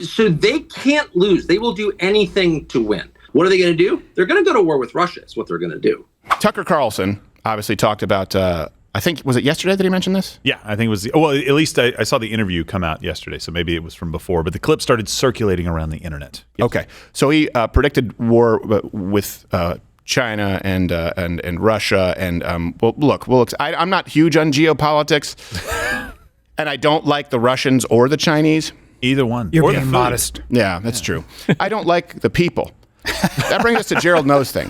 So they can't lose. They will do anything to win. What are they going to do? They're going to go to war with Russia. Is what they're going to do. Tucker Carlson obviously talked about, I think, was it yesterday that he mentioned this? Yeah, I think it was. Well, at least I saw the interview come out yesterday, so maybe it was from before. But the clip started circulating around the internet. Yes. Okay, so he predicted war with China and Russia. And I'm not huge on geopolitics, and I don't like the Russians or the Chinese. Either one. You're being modest. Yeah, that's true. I don't like the people. That brings us to Gerald Knows Thing.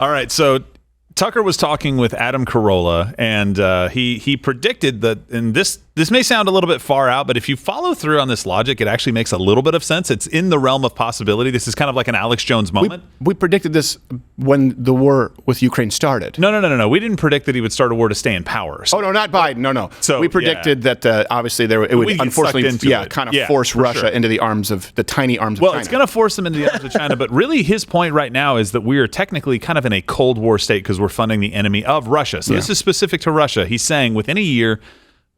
All right, so Tucker was talking with Adam Carolla, and he predicted that, and this may sound a little bit far out, but if you follow through on this logic, it actually makes a little bit of sense. It's in the realm of possibility. This is kind of like an Alex Jones moment. We predicted this when the war with Ukraine started. No. We didn't predict that he would start a war to stay in power. So, no, not Biden. No. So we predicted that obviously it would unfortunately force Russia into the arms of the tiny arms of China. Well, it's going to force them into the arms of China, but really his point right now is that we are technically kind of in a Cold War state because we're funding the enemy of Russia. So this is specific to Russia. He's saying within a year,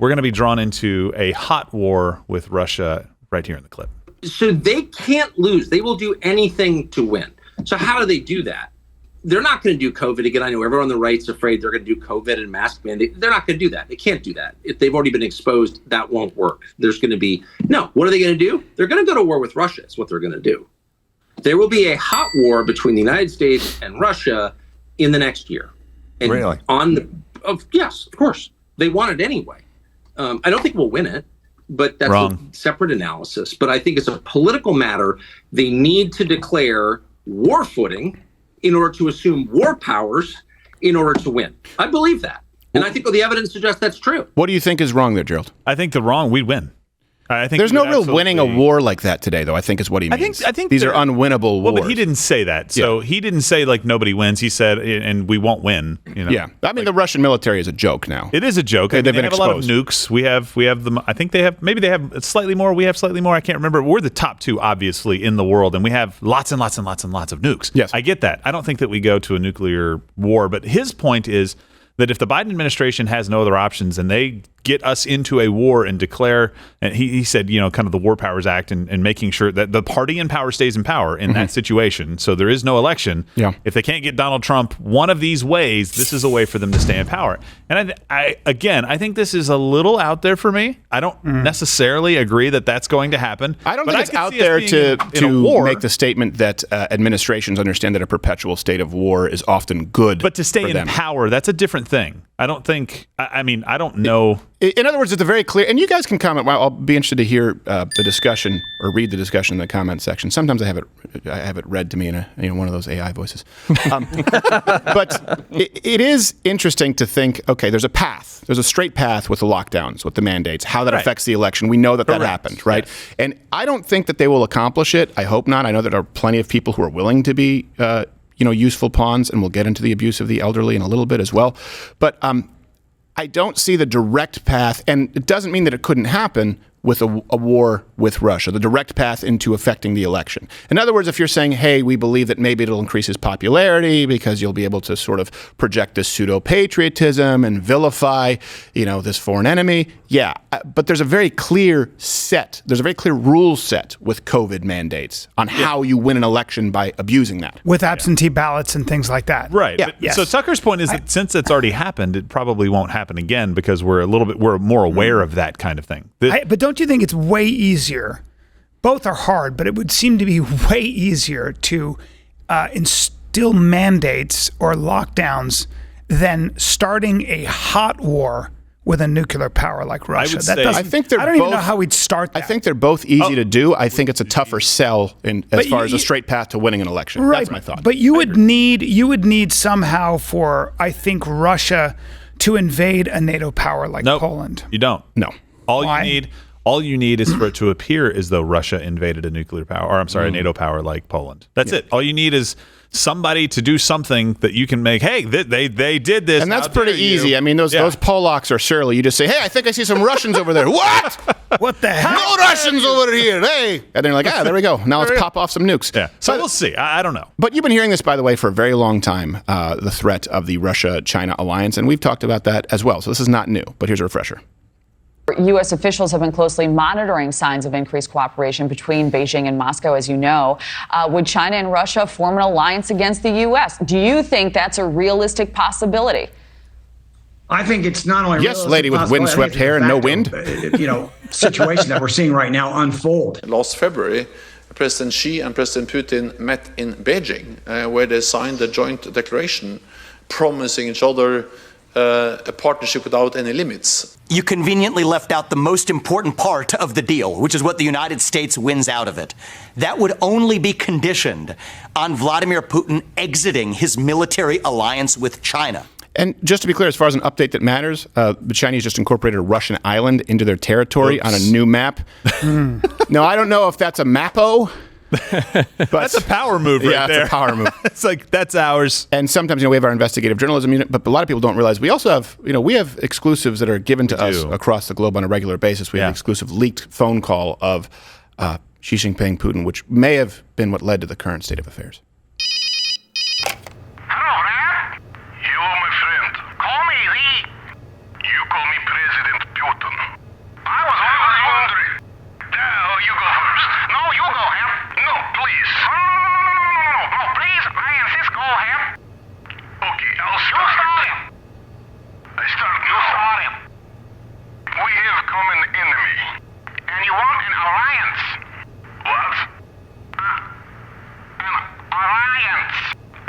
we're going to be drawn into a hot war with Russia right here in the clip. So they can't lose. They will do anything to win. So how do they do that? They're not going to do COVID again. I know everyone on the right's afraid they're going to do COVID and mask mandate. They're not going to do that. They can't do that. If they've already been exposed, that won't work. There's going to be no. What are they going to do? They're going to go to war with Russia. Is what they're going to do. There will be a hot war between the United States and Russia in the next year. And really? Yes, of course. They want it anyway. I don't think we'll win it, but that's a separate analysis. But I think it's a political matter. They need to declare war footing in order to assume war powers in order to win. I believe that. And I think the evidence suggests that's true. What do you think is wrong there, Gerald? I think we'd win. I think there's no real winning a war like that today, though. I think is what he means. I think these are unwinnable wars. Well, but he didn't say that. So he didn't say like nobody wins. He said, and we won't win. You know? Yeah, I mean the Russian military is a joke now. It is a joke. They've been have exposed. A lot of nukes. We have them. I think they have slightly more. We have slightly more. I can't remember. We're the top two, obviously, in the world, and we have lots and lots and lots and lots of nukes. Yes, I get that. I don't think that we go to a nuclear war, but his point is that if the Biden administration has no other options and they get us into a war and declare, and he said, kind of the War Powers Act and making sure that the party in power stays in power in that situation. So there is no election. Yeah. If they can't get Donald Trump one of these ways, this is a way for them to stay in power. And I think this is a little out there for me. I don't necessarily agree that that's going to happen. I don't think it's out there to make the statement that administrations understand that a perpetual state of war is often good. But to stay in power, that's a different thing. I don't think, I don't know. In other words, it's a very clear, and you guys can comment. Well, I'll be interested to hear the discussion or read the discussion in the comment section. Sometimes I have it read to me in one of those AI voices. But it is interesting to think, okay, there's a path. There's a straight path with the lockdowns, with the mandates, how that affects the election. We know that happened, right? Yes. And I don't think that they will accomplish it. I hope not. I know that there are plenty of people who are willing to be useful pawns, and we'll get into the abuse of the elderly in a little bit as well. But I don't see the direct path, and it doesn't mean that it couldn't happen with a war with Russia, the direct path into affecting the election. In other words, if you're saying, hey, we believe that maybe it'll increase his popularity because you'll be able to sort of project this pseudo-patriotism and vilify, this foreign enemy. Yeah, but there's a very clear rule set with COVID mandates on how you win an election by abusing that. With absentee ballots and things like that. Right. Yeah. So Tucker's point is that since it's already happened, it probably won't happen again because we're more aware of that kindnd of thing. But don't you think it's way easier? Both are hard, but it would seem to be way easier to instill mandates or lockdowns than starting a hot war with a nuclear power like Russia. I don't even know how we'd start that. I think they're both easy to do. I think it's a tougher sell as far as a straight path to winning an election. Right, that's my thought. But you would need somehow for, I think, Russia to invade a NATO power like Poland. You don't. No. All All you need is for it to appear as though Russia invaded a nuclear power, or I'm sorry, a NATO power like Poland. That's it. All you need is somebody to do something that you can make. Hey, they did this, and that's pretty easy. I mean, those Polacks are surely. You just say, "Hey, I think I see some Russians over there." What? What the heck? No Russians over here. Hey, and they're like, there we go. Now let's pop off some nukes. Yeah. So we'll see. I don't know. But you've been hearing this, by the way, for a very long time. The threat of the Russia-China alliance, and we've talked about that as well. So this is not new. But here's a refresher. U.S. officials have been closely monitoring signs of increased cooperation between Beijing and Moscow, as you know. Would China and Russia form an alliance against the U.S.? Do you think that's a realistic possibility? I think it's not only yes, lady with windswept hair and no wind. Situation that we're seeing right now unfold. Last February, President Xi and President Putin met in Beijing, where they signed a joint declaration promising each other a partnership without any limits. You conveniently left out the most important part of the deal, which is what the United States wins out of it. That would only be conditioned on Vladimir Putin exiting his military alliance with China. And just to be clear, as far as an update that matters, the Chinese just incorporated a Russian island into their territory on a new map. Now, I don't know if that's a Mapo. But that's a power move right there. Yeah, it's a power move. It's like, that's ours. And sometimes, we have our investigative journalism unit, but a lot of people don't realize we also have, we have exclusives that are given to us across the globe on a regular basis. We have an exclusive leaked phone call of Xi Jinping, Putin, which may have been what led to the current state of affairs. Hello, Brad. Hello, my friend. Call me Lee. You call me President Putin. I was wondering. You go first. No, you go, Ham. No, please. No, please. I insist, go, Ham. Okay, I'll start. You start him. I start now. You start him. We have a common enemy. And you want an alliance. What? An alliance.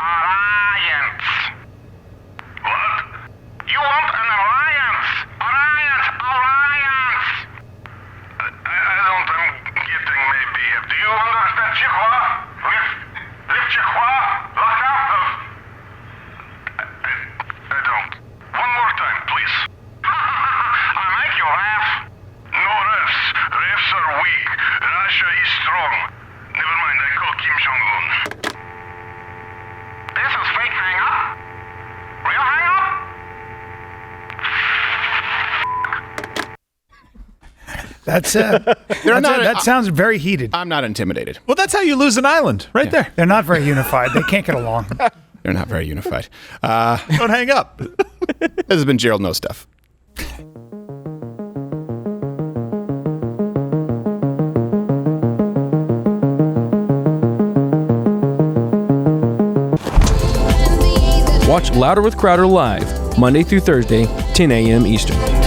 Alliance. What? You want an alliance. Alliance. I don't, I'm getting maybe. Do you understand Chikwa? Live Chikwa? Lock up? I don't. One more time, please. I make you laugh. No refs. Refs are weak. Russia is strong. Never mind, I call Kim Jong-un. This is fake hang-up? Real hang-up? That sounds very heated. I'm not intimidated. Well, that's how you lose an island, right there. They're not very unified. They can't get along. They're not very unified. Don't hang up. This has been Gerald Knows Stuff. Watch Louder with Crowder live, Monday through Thursday, 10 a.m. Eastern.